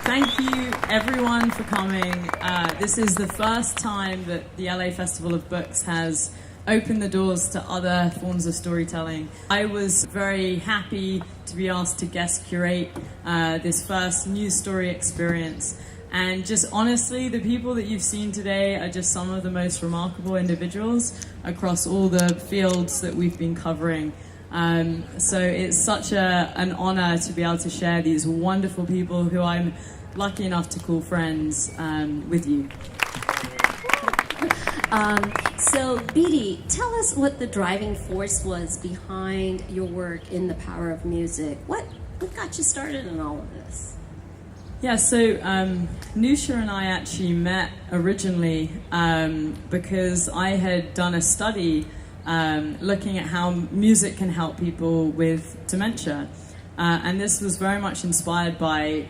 Thank you everyone for coming. This is the first time that the LA Festival of Books has opened the doors to other forms of storytelling. I was very happy to be asked to guest curate this first news story experience. And just honestly, the people that you've seen today are just some of the most remarkable individuals across all the fields that we've been covering. So it's such an honor to be able to share these wonderful people who I'm lucky enough to call friends with you. So Beatie, tell us what the driving force was behind your work in the power of music. What got you started in all of this? Yeah, so Nusha and I actually met originally because I had done a study looking at how music can help people with dementia. And this was very much inspired by,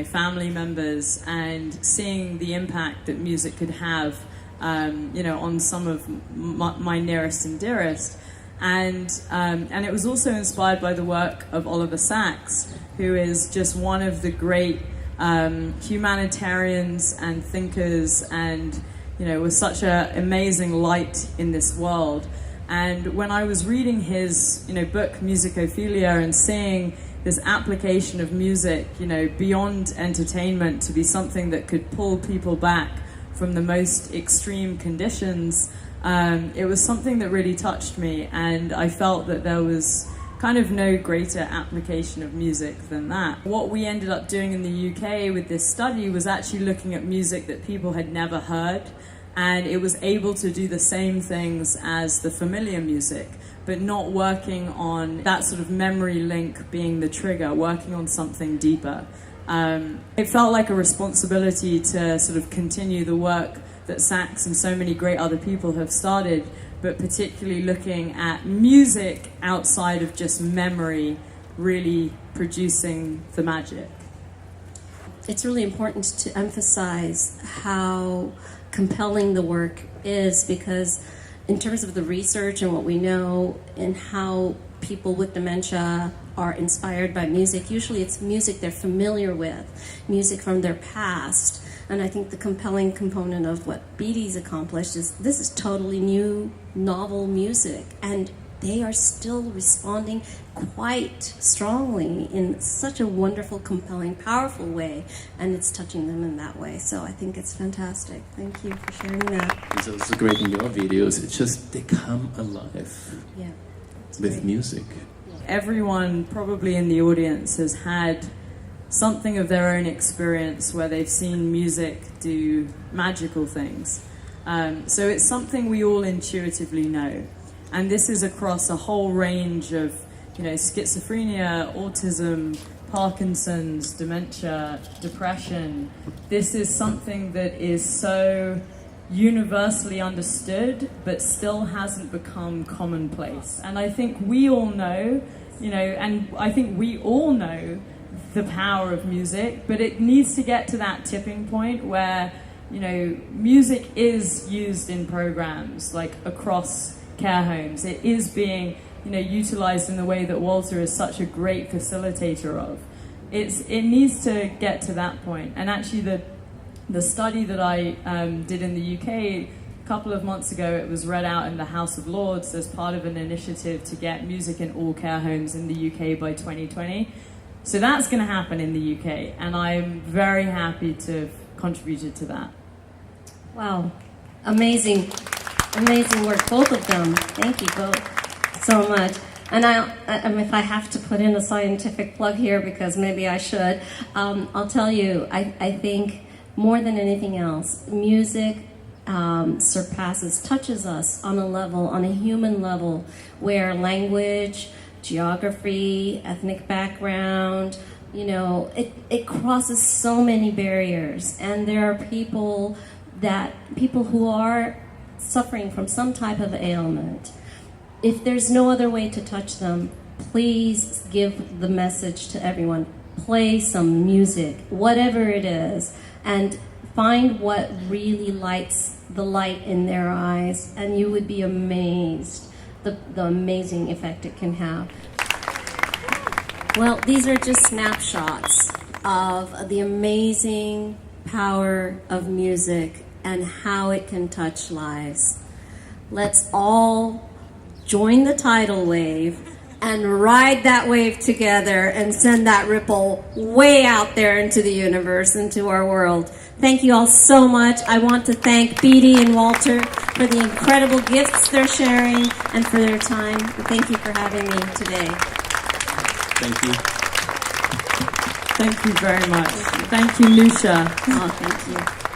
family members and seeing the impact that music could have, on some of my nearest and dearest. And it was also inspired by the work of Oliver Sacks, who is just one of the great humanitarians and thinkers, and was such an amazing light in this world. And when I was reading his book Musicophilia and seeing this application of music beyond entertainment to be something that could pull people back from the most extreme conditions, it was something that really touched me, and I felt that there was kind of no greater application of music than that. What we ended up doing in the UK with this study was actually looking at music that people had never heard, and it was able to do the same things as the familiar music, but not working on that sort of memory link being the trigger, working on something deeper. It felt like a responsibility to sort of continue the work that Sacks and so many great other people have started, but particularly looking at music outside of just memory, really producing the magic. It's really important to emphasize how compelling the work is, because in terms of the research and what we know and how people with dementia are inspired by music, usually it's music they're familiar with, music from their past. And I think the compelling component of what Beatie's accomplished is this is totally new, novel music, and they are still responding quite strongly in such a wonderful, compelling, powerful way, and it's touching them in that way. So I think it's fantastic. Thank you for sharing that. It's also great in your videos. It's just they come alive with great. Music. Everyone probably in the audience has had something of their own experience where they've seen music do magical things. So it's something we all intuitively know. And this is across a whole range of, schizophrenia, autism, Parkinson's, dementia, depression. This is something that is so universally understood, but still hasn't become commonplace. And I think we all know, the power of music, but it needs to get to that tipping point where, music is used in programs like across care homes. It is being, utilized in the way that Walter is such a great facilitator of. It needs to get to that point. And actually the study that I did in the UK a couple of months ago, it was read out in the House of Lords as part of an initiative to get music in all care homes in the UK by 2020. So that's going to happen in the UK, and I'm very happy to have contributed to that. Wow, amazing work, both of them. Thank you both so much. And if I have to put in a scientific plug here, because maybe I should, I'll tell you, I think more than anything else, music touches us on a human level, where language, geography, ethnic background, it crosses so many barriers. And there are people who are suffering from some type of ailment. If there's no other way to touch them, please give the message to everyone. Play some music, whatever it is, and find what really lights the light in their eyes, and you would be amazed the amazing effect it can have. Well, these are just snapshots of the amazing power of music and how it can touch lives. Let's all join the tidal wave and ride that wave together and send that ripple way out there into the universe, into our world. Thank you all so much. I want to thank Beatie and Walter for the incredible gifts they're sharing and for their time. Thank you for having me today. Thank you. Thank you very much. Thank you, Lucia. Oh, thank you.